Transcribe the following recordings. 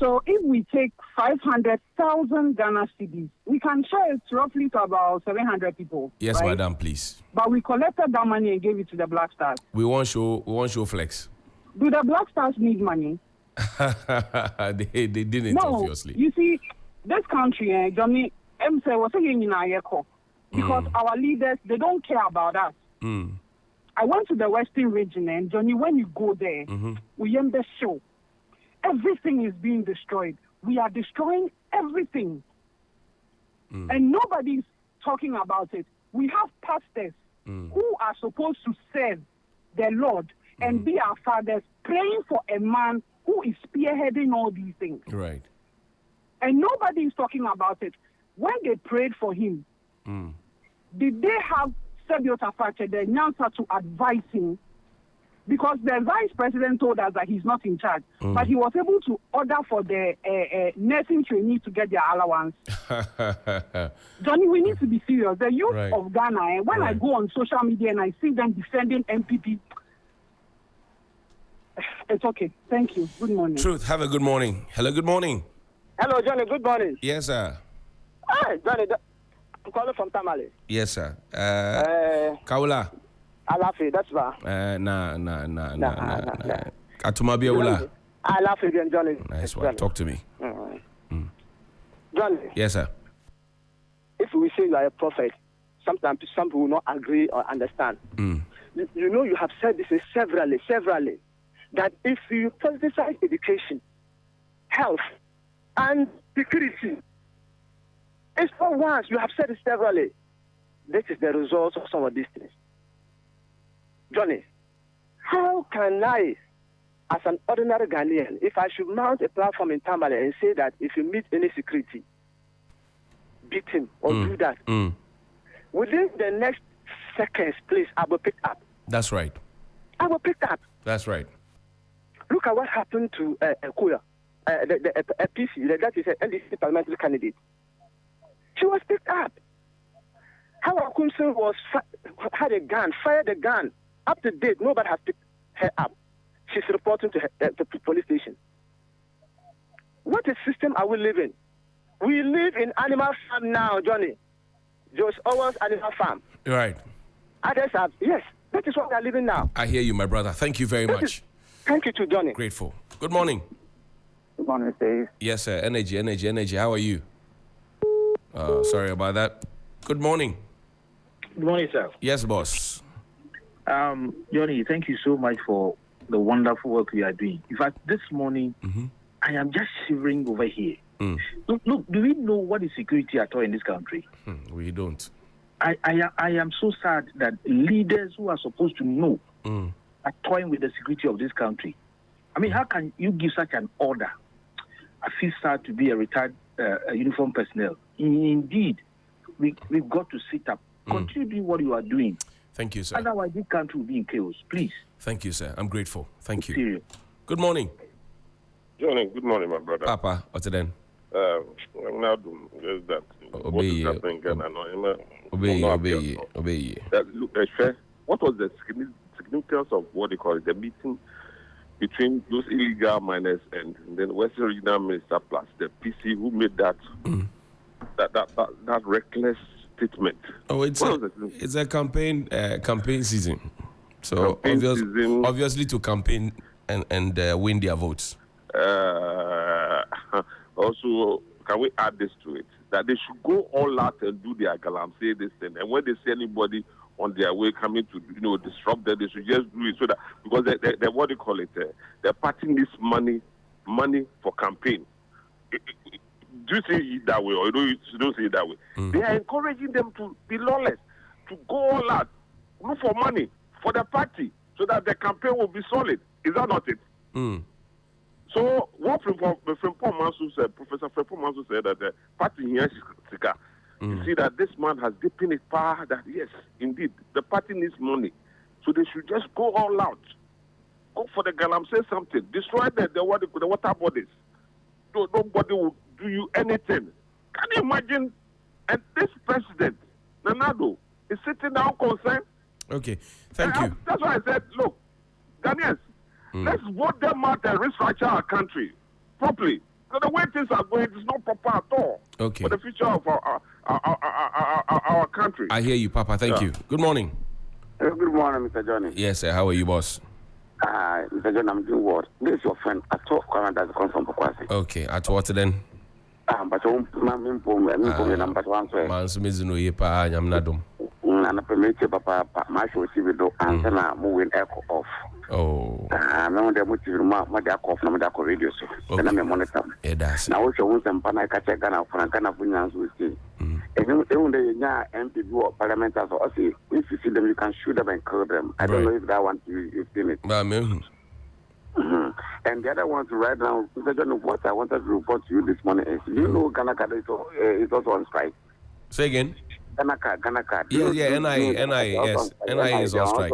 So if we take 500,000 Ghana cedis, we can share it roughly to about 700 people. Yes, right? madam, please. But we collected that money and gave it to the Black Stars. We won't show flex. Do the Black Stars need money? they didn't, no, obviously. You see, this country, Johnny, because our leaders, they don't care about us. I went to the Western region, and Johnny, when you go there, we end the show. Everything is being destroyed. We are destroying everything. And nobody's talking about it. We have pastors who are supposed to serve the Lord and be our fathers, praying for a man who is spearheading all these things. Right. And nobody is talking about it. When they prayed for him, did they have Sebio Tafache, the announcer, to advise him? Because the vice president told us that he's not in charge, but he was able to order for the nursing trainees to get their allowance. Johnny, we need to be serious. The youth of Ghana, when I go on social media and I see them defending MPP, it's okay. Thank you. Good morning. Truth, have a good morning. Hello, good morning. Hello, Johnny. Good morning. Yes, sir. Hi, Johnny. I'm calling from Tamale. Yes, sir. Kaula. Alafi, that's right. Nah. Atumabia Ula. Alafi again, Johnny. Nice one. Talk to me. Johnny. Yes, sir. If we say you are a prophet, sometimes some people will not agree or understand. You know, you have said this severally, that if you politicize education, health, and security, it's not once, you have said it severally. This is the result of some of these things. Johnny, how can I, as an ordinary Ghanaian, if I should mount a platform in Tamale and say that if you meet any security, beat him or do that, within the next seconds, please, I will pick up. That's right. I will pick up. That's right. Look at what happened to Kuya, a PC, that is an NDC parliamentary candidate. She was picked up. How Akumsin had a gun, fired a gun. Up to date, nobody has picked her up. She's reporting to the police station. What a system are we living? We live in animal farm now, Johnny. George Orwell's animal farm. Right. Others have, yes, that is what we are living now. I hear you, my brother. Thank you very much. Thank you to Johnny. Grateful. Good morning. Good morning, Steve. Yes, sir. Energy. How are you? Sorry about that. Good morning. Good morning, sir. Yes, boss. Johnny, thank you so much for the wonderful work you are doing. In fact, this morning, I am just shivering over here. Look, do we know what is security at all in this country? We don't. I am so sad that leaders who are supposed to know are toying with the security of this country. I mean, how can you give such an order? I feel sad to be a retired uniform personnel. Indeed, we've got to sit up. Continue doing what you are doing. Thank you, sir. Otherwise, this country will be in chaos. Please. Thank you, sir. I'm grateful. Thank you. Serious. Good morning. Johnny, good morning, my brother. Papa, what's it then? I'm now doing that. What is happening in Ghana? Obey. Look, what was the significance of what they call it, the meeting between those illegal miners and then Western Regional Minister plus the PC who made that that reckless statement? Oh, it's a campaign season. So obviously to campaign and win their votes. Also, can we add this to it? That they should go all out and do their galamsey this thing. And when they see anybody on their way coming to, disrupt them, they should just do it so that, because they what do you call it? The party needs money for campaign. Do you see it that way, or you don't see it that way? They are encouraging them to be lawless, to go all out, look for money for the party, so that the campaign will be solid. Is that not it? So what Professor Frimpong Manso said that the party here is Sika. You see that this man has deepened his power that yes, indeed, the party needs money. So they should just go all out. Go for the galamsey something. Destroy the water bodies. Nobody will do you anything. Can you imagine? And this president, Nanado, is sitting down concerned. Okay, thank you. That's why I said, look, Ghanaians, let's vote them out and restructure our country properly. So the way things are going, it's not proper at all. Okay. For the future of our country. I hear you, Papa. Thank you. Good morning. Good morning, Mr. Johnny. Yes, sir. How are you, boss? Mr. John, I'm doing what? This is your friend. I talk that comes from Pokwasi. Okay. At what then? But I'm number one. Man's missing you, Pa. I'm not dumb. And I permit you, Papa, my show, and then I'm moving echo off. Oh. I'm on the motive, my off, no matter radio. So then I'm a monitor. Yeah, that's now, also, once I'm Panaka Ghana, Frankana Bunyans will see. And even the MP or parliamenters, or see, if you see them, you can shoot them and kill them. I don't know if that one you've seen it. And the other one right now, Mr. John, what I wanted to report to you this morning is, you know, Ghana card is also on strike. Say again. Ghana card. Yeah, NIA, yes. NIA is on strike,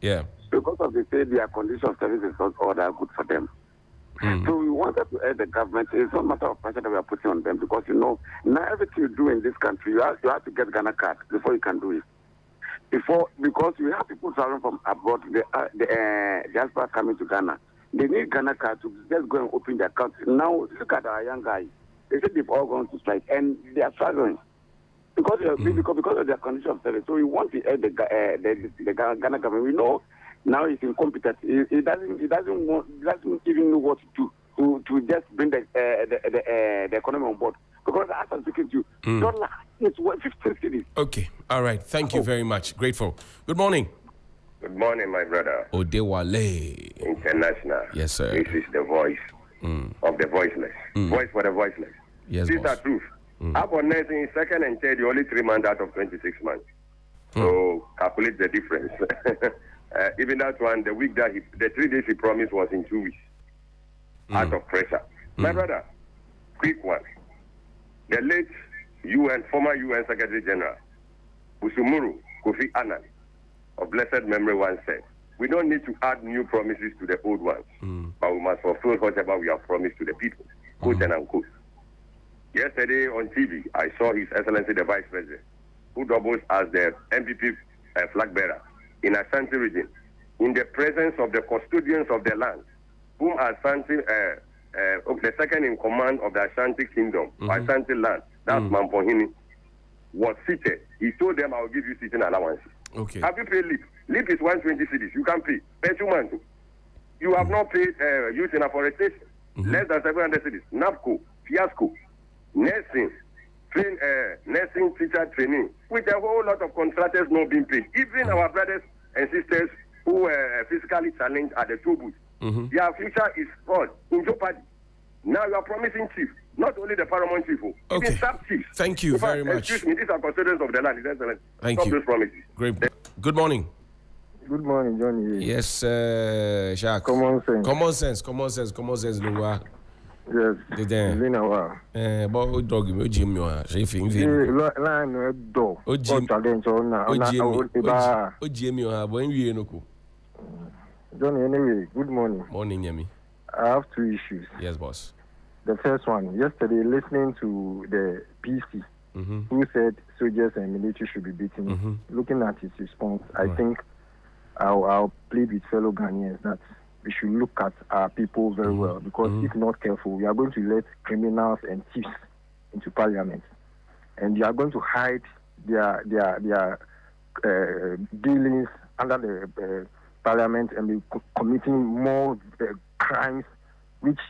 yeah. Because of the say their condition of service is not all that good for them. So we wanted to add the government. It's not a matter of pressure that we are putting on them because, you know, now everything you do in this country, you have to get Ghana card before you can do it. Because we have people traveling from abroad, the diaspora coming to Ghana. They need Ghana card to just go and open their account. Now, look at our young guys. They said they've all gone to strike, and they are struggling because of their condition of service. So we want to add the Ghana government. We know now it's incompetent. It doesn't even know what to do to just bring the economy on board. Because as I'm speaking to you, dollar is 15 cities. Okay, all right. Thank you very much. Grateful. Good morning. Good morning, my brother. Odewale International. Yes, sir. This is the voice of the voiceless. Voice for the voiceless. Yes, These are truth. Upon nursing, second and third, only 3 months out of 26 months. So calculate the difference. Even that one, the 3 days he promised was in 2 weeks. Out of pressure. My brother, quick one. The late former UN Secretary General, Usumuru Kofi Annan, of blessed memory, once said, we don't need to add new promises to the old ones, but we must fulfill whatever we have promised to the people, quote and unquote. Yesterday on TV, I saw His Excellency the Vice President, who doubles as the MPP flag bearer in Ashanti region, in the presence of the custodians of the land, whom Ashanti, the second in command of the Ashanti Kingdom, Ashanti land, that's Mampohini, was seated. He told them, I will give you sitting allowances. Okay. Have you paid LEAP? LEAP is 120 cities. You can pay. Pay 2 months. You have not paid youth in afforestation. Less than 700 cities. NAPCO, Fiasco, nursing, nursing teacher training, with a whole lot of contractors not being paid. Even our brothers and sisters who were physically challenged at the two booths. Their future is in jeopardy. Now you are promising chief, not only the paramount chief, even sub-chief. Thank you very much. Excuse me, these are custodians of the land. Excellent. Thank Stop you. those promises. Great. Good morning. Good morning, Johnny. Yes, Shaq. Common sense, Lua. Yes. It's been a while. But dog, Jim, you are chafing. Line door. Jimmy, when we know. Johnny, anyway, good morning. Morning, Yemi. I have 2 issues. Yes, boss. The first one, yesterday, listening to the PC, who said soldiers and military should be beaten. Looking at his response, I think I'll plead with fellow Ghanaians that we should look at our people very well, because if not careful, we are going to let criminals and thieves into parliament, and they are going to hide their dealings under the parliament and be committing more crimes, which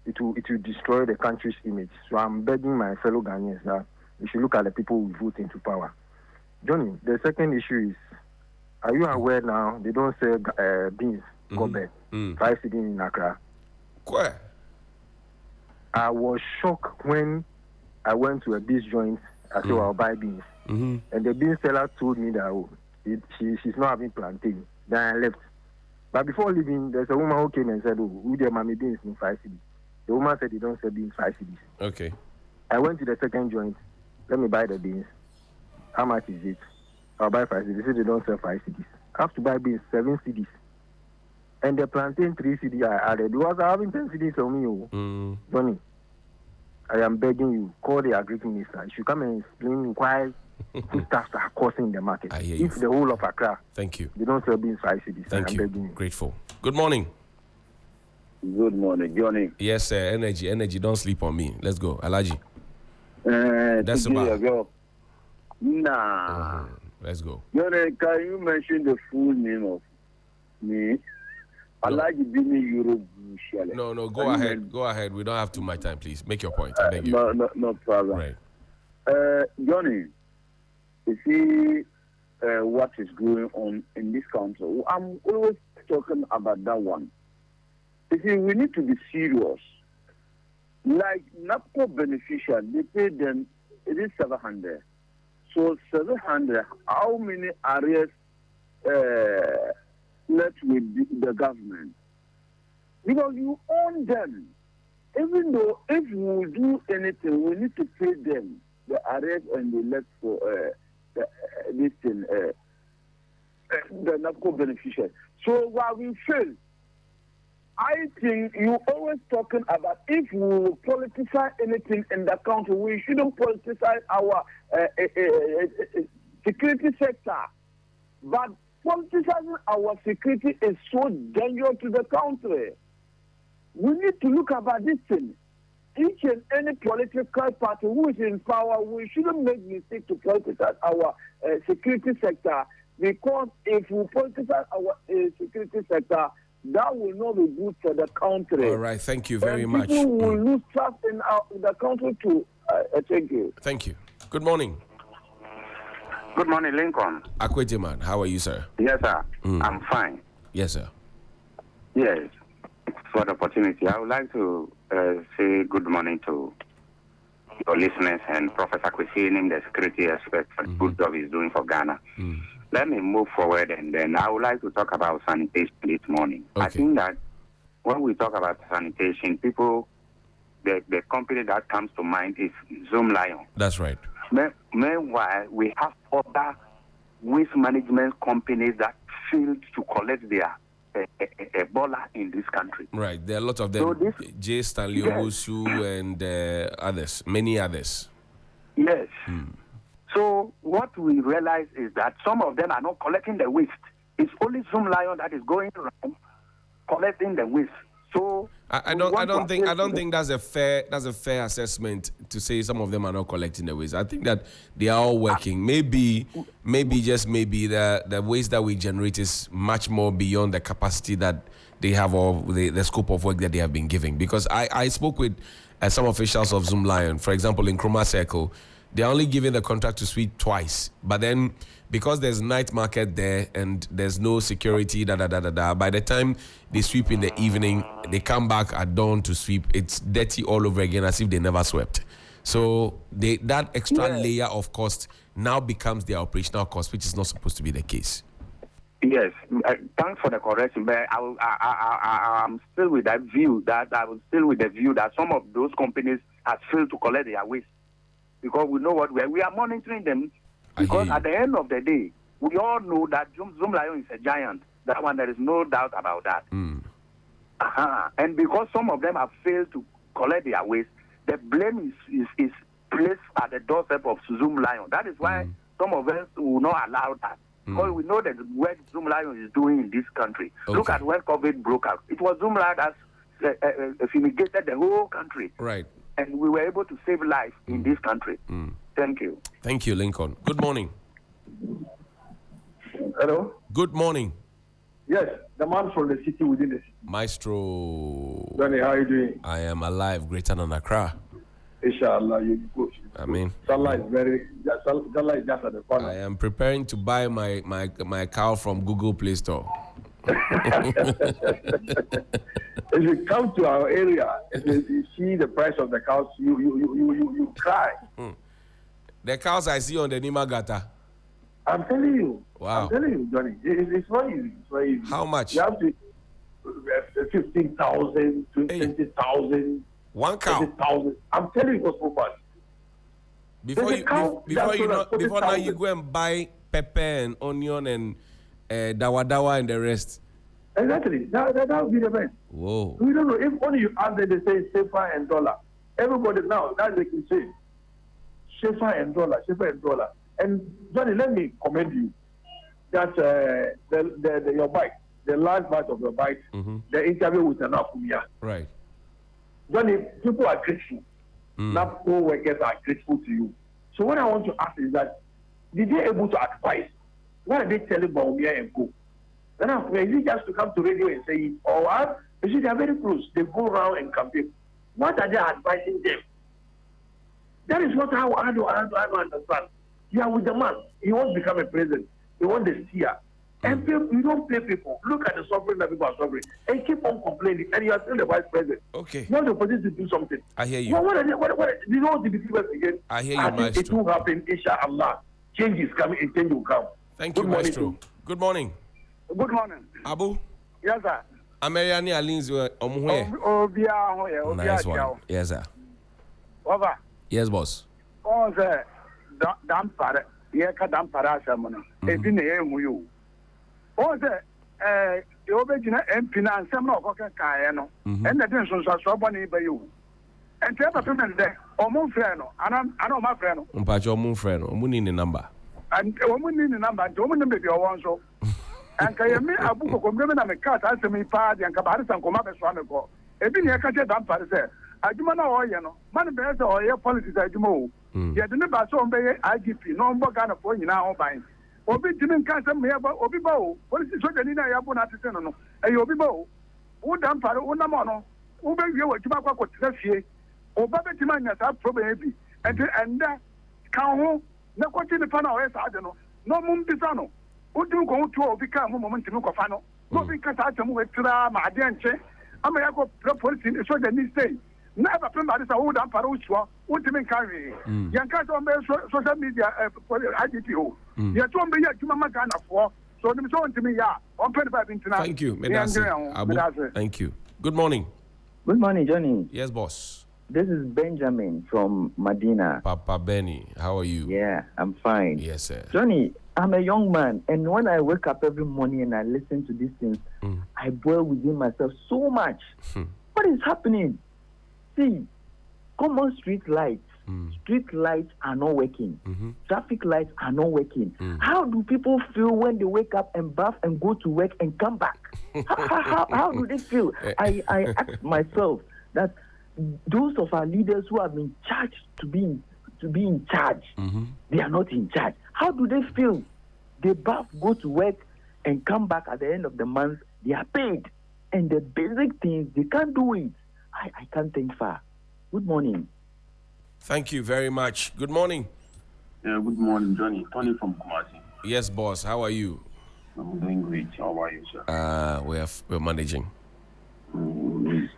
it will destroy the country's image. So I'm begging my fellow Ghanaians that we should look at the people who vote into power. Johnny, the second issue is, are you aware now they don't sell beans, gobe, 5 cedi in Accra? Where? I was shocked when I went to a beans joint. I said, I'll buy beans. And the bean seller told me that she's not having plantain. Then I left. But before leaving, there's a woman who came and said, who their mommy beans in 5 cedi? The woman said they don't sell beans 5 cedis. Okay. I went to the second joint. Let me buy the beans. How much is it? I'll buy 5 cedis. They said they don't sell 5 cedis. I have to buy beans 7 cedis. And the plantain 3 cedis I added. Because I having 10 cedis on me. Johnny, I am begging you, call the agric minister. You should come and explain why foodstuffs are costing the market. I hear you. If the whole of Accra, thank you, they don't sell beans 5 cedis. Thank you. Grateful. Good morning. Good morning, Johnny. Yes, sir. Energy. Don't sleep on me. Let's go, Alaji. That's about. Nah. Let's go. Johnny, can you mention the full name of me? Alaji Bini Europe. No. Go ahead. Go ahead. We don't have too much time, please. Make your point. I beg you. No problem. Right. Johnny, you see what is going on in this country. I'm always talking about that one. You see, we need to be serious. Like NAPCO beneficial, they pay them, it is 700. So 700, how many areas left with the government? Because you own them. Even though if we do anything, we need to pay them the arrest and the left for this thing, the NAPCO beneficiary. So while we fail, I think you always talking about if we will politicize anything in the country, we shouldn't politicize our security sector. But politicizing our security is so dangerous to the country. We need to look about this thing. Each and any political party who is in power, we shouldn't make mistake to politicize our security sector, because if we politicize our security sector, that will not be good for the country. All right, thank you very much. People will lose trust in the country too. Thank you. Thank you. Good morning. Good morning, Lincoln. Akwete man, how are you, sir? Yes, sir. I'm fine. Yes, sir. Yes, for the opportunity. I would like to say good morning to your listeners and Professor Kwesi, the security expert, for the good job he's doing for Ghana. Let me move forward, and then I would like to talk about sanitation this morning. Okay. I think that when we talk about sanitation, people, the company that comes to mind is Zoom Lion. That's right. Meanwhile, we have other waste management companies that failed to collect their Ebola in this country. Right. There are a lot of them. So J. Stanley Owusu and others, many others. Yes. So what we realize is that some of them are not collecting the waste. It's only Zoom Lion that is going around collecting the waste. So I don't think that's a fair assessment to say some of them are not collecting the waste. I think that they are all working. Maybe the waste that we generate is much more beyond the capacity that they have or the scope of work that they have been giving. Because I spoke with some officials of Zoom Lion, for example, in Nkrumah Circle. They're only giving the contract to sweep twice. But then, because there's night market there and there's no security, by the time they sweep in the evening, they come back at dawn to sweep. It's dirty all over again as if they never swept. So that extra layer of cost now becomes their operational cost, which is not supposed to be the case. Yes, thanks for the correction, but I'm still with that view that some of those companies have failed to collect their waste. Because we know what we are monitoring them. Because at the end of the day, we all know that Zoom Lion is a giant. That one, there is no doubt about that. And because some of them have failed to collect their waste, the blame is placed at the doorstep of Zoom Lion. That is why some of us will not allow that. Because we know that what Zoom Lion is doing in this country. Okay. Look at when COVID broke out. It was Zoom Lion that fumigated the whole country. Right. And we were able to save lives in this country. Thank you. Thank you, Lincoln. Good morning. Hello? Good morning. Yes, the man from the city within the city. Maestro. Danny, how are you doing? I am alive, greater than Accra. Inshallah, you go. I mean, Salah is just at the corner. I am preparing to buy my cow from Google Play Store. If you come to our area, if you see the price of the cows, you cry. The cows I see on the Nimagata. I'm telling you. Wow. I'm telling you, Johnny. It's not easy. It's not easy. How much? You have to 15,000, 20,000. One cow. 20,000. I'm telling you, so much. Before now you go and buy pepper and onion and dawa and the rest. Exactly. That would be the best. Whoa. We don't know. If only you ask them, they say Shefa and dollar. Everybody now, that's the cliche. Shefa and dollar. And Johnny, let me commend you that your bike, the last part of your bite, the interview with Nana Acumia. Right. Johnny, people are grateful. Not all workers are grateful to you. So what I want to ask is that, did they able to advise? What are they telling Baumia and Co? Then after, is it just to come to radio and say it? Or what? You see, they are very close. They go around and campaign. What are they advising them? That is what I don't understand. You are with the man. He wants to become a president. He wants the seer. And people, you don't pay people. Look at the suffering that people are suffering. And keep on complaining. And you are still the vice president. Okay. You want the opposition to do something. I hear you. Well, what you know what the believers again? I hear you, I think Maestro. it will happen, inshallah. Change is coming and change will come. Thank you, Maestro. Good morning. Good morning. Abu? Yes, sir. Ameriani Alins Nice one. Yes, sir. Over. Yes, boss. Oh, sir. Dampare. Yeka dampara asamono. Ebi na emu you. Oh, sir. The obejina MP na ansem na okoka kae no. And the din so so boni ba you. And tell the people there, omo frɛ no. Ana ma frɛ no. Mpacho omo frɛ no. Omo ni ne number. And omo ni ne number. Omo ni be o so. And kayemi abu ko kombe na me cat asemi pa de anka bari san koma be so ameko. Ebi na yeka che dampare sɛ adwuma na ɔyɛ no man be sɛ ɔyɛ politics adwuma o. Ye de ne ba so ɔmbɛyɛ IGP no ɔmbɔ Ghana fo nyina ho ban. Obi timi nka sɛ me ba obi ba o police soja ni na yabo na tese no no. Ɛyɛ obi ba o. Wo dampare wo nam ɔno. Wo be wie wɔ adwuma kwa tena fie. Oba be timi anya sa problem bi. Enda kan ho na kwati ne pa na ɔyɛ sa ade no. No mum bisa no. Udu ko utu obi ka mo moment mi ko fa no no bi ka sa atam we tira ma ade anche ama ya ko police so the ni say na ba pem ba sa wo dan para usuo utimi nka we yan ka so be social media IGP o ya to be ya juma ma Ghana for so nim so utimi ya on pen ba bi ntina. Thank you, Abu. Thank you. Good morning. Good morning, Johnny. Yes, boss. This is Benjamin from Medina. Papa Benny, how are you? Yeah, I'm fine. Yes, sir. Johnny, I'm a young man, and when I wake up every morning and I listen to these things, I boil within myself so much. What is happening? See, common street lights are not working. Traffic lights are not working. How do people feel when they wake up and bath and go to work and come back? How do they feel? I ask myself that those of our leaders who have been charged to be in charge, they are not in charge. How do they feel? They both go to work and come back at the end of the month. They are paid. And the basic things, they can't do it. I can't think far. Good morning. Thank you very much. Good morning. Yeah, good morning, Johnny. Tony from Kumasi. Yes, boss. How are you? I'm doing great. How are you, sir? We're managing.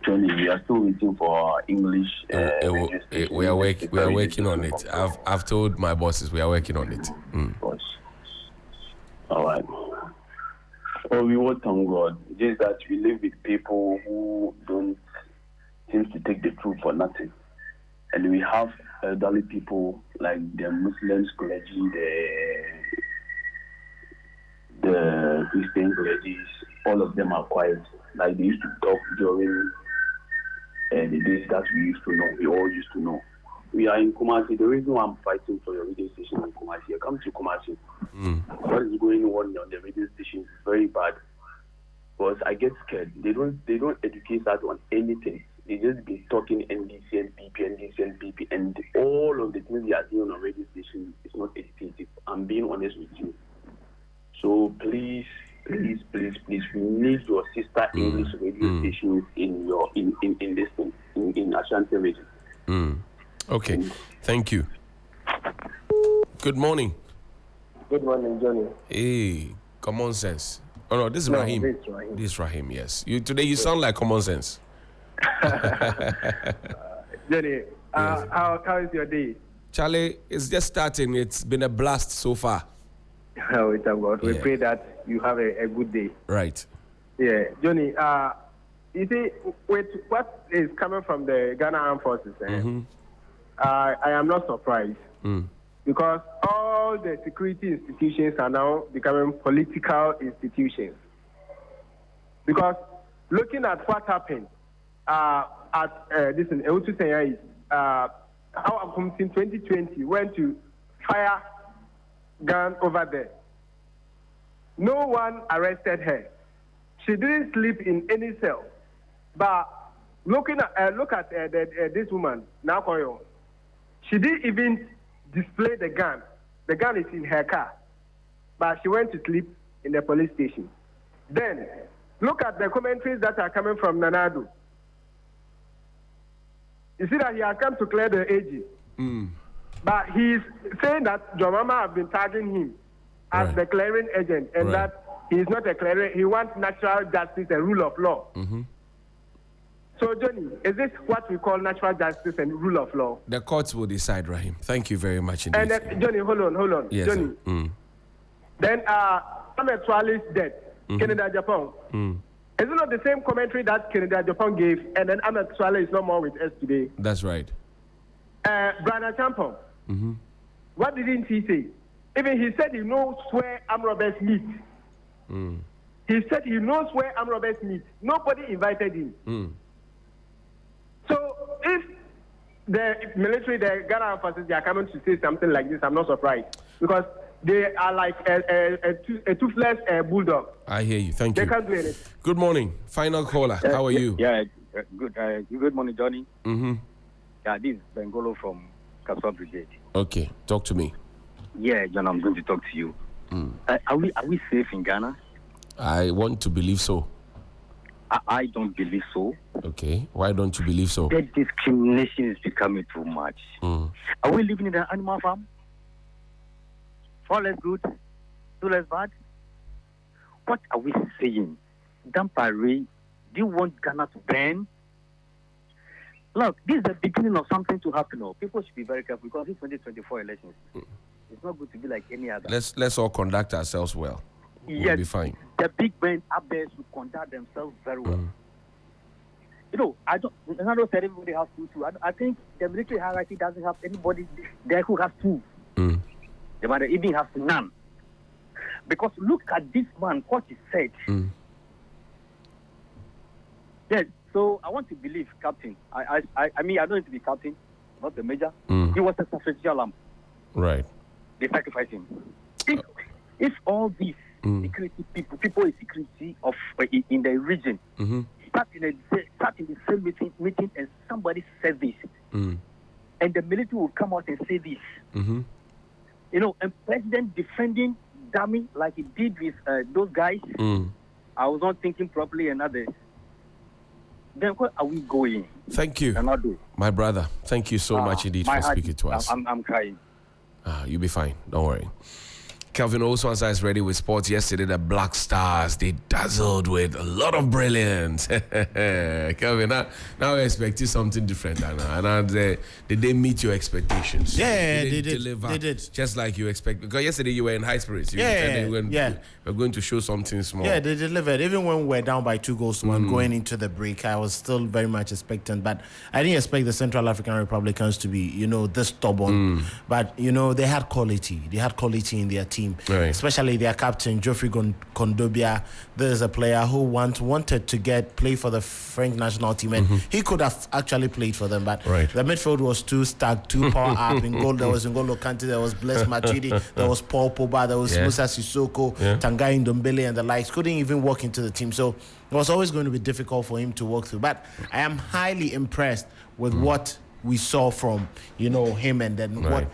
Johnny, we are still waiting for our English. We are working on it. I've told my bosses we are working on it. All right. Oh, we will thank God. Just that we live with people who don't seem to take the truth for nothing, and we have elderly people like the Muslims clergy, the Christian clergies. All of them are quiet. Like they used to talk during the days that we used to know. We all used to know. We are in Kumasi. The reason why I'm fighting for your radio station in Kumasi, I come to Kumasi. What is going on the radio station is very bad. Because I get scared. They don't educate us on anything. They just be talking NDC and PP, and all of the things they are doing on radio station is not educative. I'm being honest with you. So please, we need your sister English radio stations in this thing, in Ashanti region. Okay, thank you. Good morning. Good morning, Johnny. Hey, common sense. Oh no, this is Rahim. This is Rahim. Yes. You sound like common sense. Johnny, how is your day? Charlie, it's just starting. It's been a blast so far. We thank God. We pray that you have a good day. Right. Yeah, Johnny. You see, with what is coming from the Ghana Armed Forces, I am not surprised because all the security institutions are now becoming political institutions. Because looking at what happened at this in Ewutu Senya is how Akumsi in 2020 went to fire gun over there. No one arrested her. she didn't sleep in any cell. But look at this woman, Nakoyo. She didn't even display the gun. The gun is in her car. But she went to sleep in the police station. Then, look at the commentaries that are coming from Nanado. You see that he has come to clear the AG. But he's saying that John Mahama have been tagging him as the clearing agent and that he is not a clearing. He wants natural justice and rule of law. So, Johnny, is this what we call natural justice and rule of law? The courts will decide, Rahim. Thank you very much indeed. And Johnny, hold on. Yes, Johnny. Then Ahmed Swale's death, Canada, Japan. Is it not the same commentary that Canada, Japan gave, and then Ahmed Swale is no more with us today? That's right. Brother Champon, what didn't he say? Even he said he knows where armed robbers meet. He said he knows where armed robbers meet. Nobody invited him. So if the military, the Ghana Armed Forces, they are coming to say something like this, I'm not surprised. Because they are like a toothless bulldog. I hear you. Thank you. They can't do anything. Good morning. Final caller. How are you? Yeah, good. Good morning, Johnny. Yeah, this is Bengolo from Kaswa Brigade. Okay, talk to me. Yeah, John, I'm going to talk to you. Are we safe in Ghana? I want to believe so. I don't believe so. Okay, why don't you believe so? The discrimination is becoming too much. Are we living in an animal farm? 4 less good, 2 less bad? What are we saying? Dampare, do you want Ghana to burn? Look, this is the beginning of something to happen. People should be very careful because it's 2024 elections. It's not good to be like any other. Let's all conduct ourselves well. We'll be fine. The big men up there should conduct themselves very well. You know, Ronaldo said everybody has tools too. I think the military hierarchy doesn't have anybody there who has tools. They might even have none. Because look at this man, what he said. Yes, so I want to believe Captain. I mean, I don't need to be Captain, not the Major. He was a sacrificial lamb. Right. They sacrificed him. If all these security people in security of in the region start in the same meeting and somebody says this, and the military will come out and say this, you know, and President defending Dami like he did with those guys, I was not thinking properly and others. Then where are we going? Thank you, my brother. Thank you so much indeed for speaking to us. I'm crying. You'll be fine. Don't worry. Kelvin Oswansa is ready with sports. Yesterday, the Black Stars, they dazzled with a lot of brilliance. Kelvin, now I expect you something different. And did they meet your expectations? Yeah, they did. Deliver They did. Just like you expect. Because yesterday you were in high spirits. We're going to show something small. Yeah, they delivered. Even when we were down by 2-1 going into the break, I was still very much expectant. But I didn't expect the Central African Republicans to be, this stubborn. But, they had quality. They had quality in their team. Right. Especially their captain, Geoffrey Kondobia. There's a player who wanted to play for the French national team. And he could have actually played for them. But the midfield was too stacked, too power up. In goal, there was N'Golo Kante, there was Blaise Matuidi, there was Paul Pogba, there was Musa Sissoko, Tanguy Ndombele and the likes. Couldn't even walk into the team. So it was always going to be difficult for him to walk through. But I am highly impressed with what we saw from him, and then what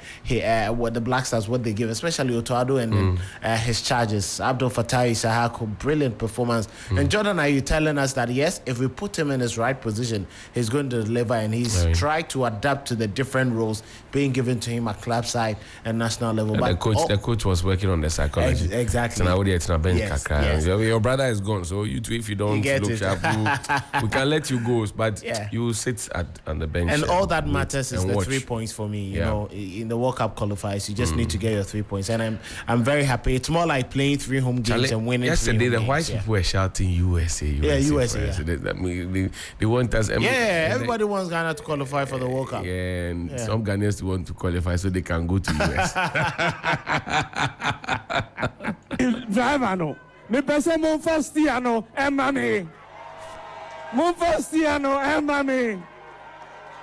the Black Stars, what they give, especially Otoado and then his charges. Abdul Fattah Isahako, brilliant performance. And Jordan, are you telling us that yes, if we put him in his right position, he's going to deliver, and he's tried to adapt to the different roles being given to him at club side and national level. But the coach was working on the psychology. Exactly. Your brother is gone, so you too, if you don't look sharp, we can let you go, but you sit on the bench. And all that matters is the 3 points for me. In the World Cup qualifiers, you just need to get your 3 points, and I'm very happy. It's more like playing 3 home games and winning. Yesterday, the white people were shouting USA. USA. They want us. Everybody wants Ghana to qualify for the World Cup. And some Ghanaians want to qualify so they can go to US. Driver no, me pese mon first year no, emma me. Mon first year no, emma me.